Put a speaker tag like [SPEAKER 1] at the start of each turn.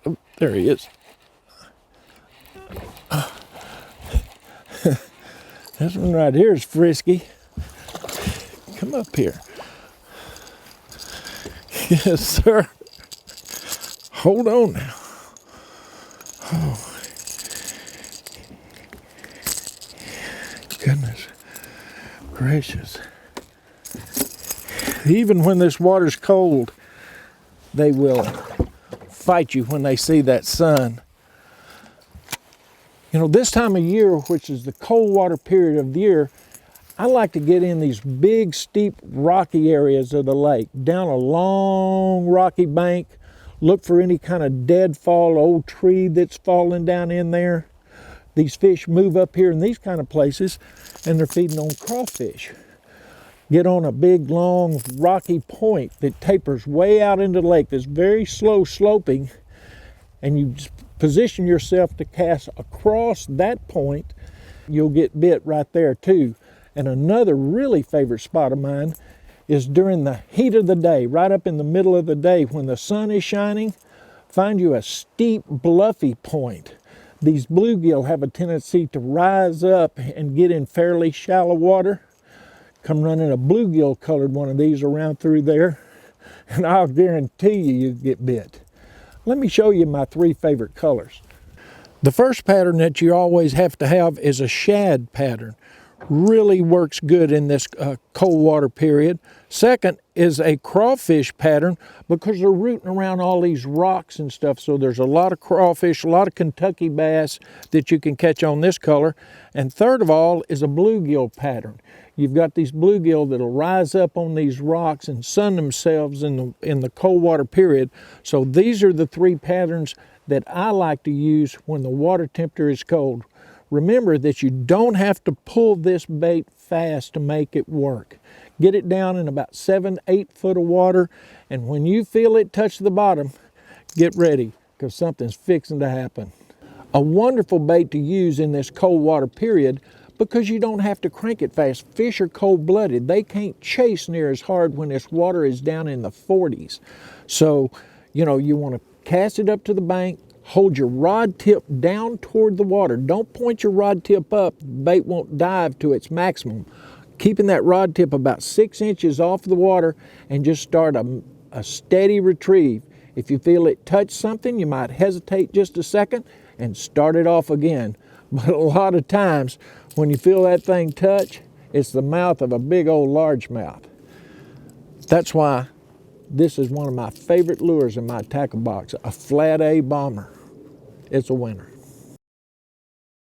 [SPEAKER 1] Oh, there he is. This one right here is frisky. Come up here. Yes, sir. Hold on now. Oh. Goodness gracious. Even when this water's cold, they will fight you when they see that sun. You know, this time of year, which is the cold water period of the year, I like to get in these big, steep, rocky areas of the lake, down a long, rocky bank, look for any kind of deadfall, old tree that's fallen down in there. These fish move up here in these kind of places, and they're feeding on crawfish. Get on a big, long, rocky point that tapers way out into the lake that's very slow sloping, and you position yourself to cast across that point. You'll get bit right there too. And another really favorite spot of mine is during the heat of the day, right up in the middle of the day when the sun is shining. Find you a steep, bluffy point. These bluegill have a tendency to rise up and get in fairly shallow water. Come running a bluegill colored one of these around through there, and I'll guarantee you get bit. Let me show you my 3 favorite colors. The first pattern that you always have to have is a shad pattern. Really works good in this cold water period. Second is a crawfish pattern because they're rooting around all these rocks and stuff, so there's a lot of crawfish, a lot of Kentucky bass that you can catch on this color. And third of all is a bluegill pattern. You've got these bluegill that'll rise up on these rocks and sun themselves in the cold water period. So these are the 3 patterns that I like to use when the water temperature is cold. Remember that you don't have to pull this bait fast to make it work. Get it down in about 7-8 foot of water, and when you feel it touch the bottom, get ready, because something's fixing to happen. A wonderful bait to use in this cold water period because you don't have to crank it fast. Fish are cold-blooded. They can't chase near as hard when this water is down in the 40s. So, you know, you want to cast it up to the bank, hold your rod tip down toward the water. Don't point your rod tip up. The bait won't dive to its maximum. Keeping that rod tip about 6 inches off the water and just start a steady retrieve. If you feel it touch something, you might hesitate just a second and start it off again. But a lot of times when you feel that thing touch, it's the mouth of a big old largemouth. That's why this is one of my favorite lures in my tackle box, a flat A bomber. It's a winner.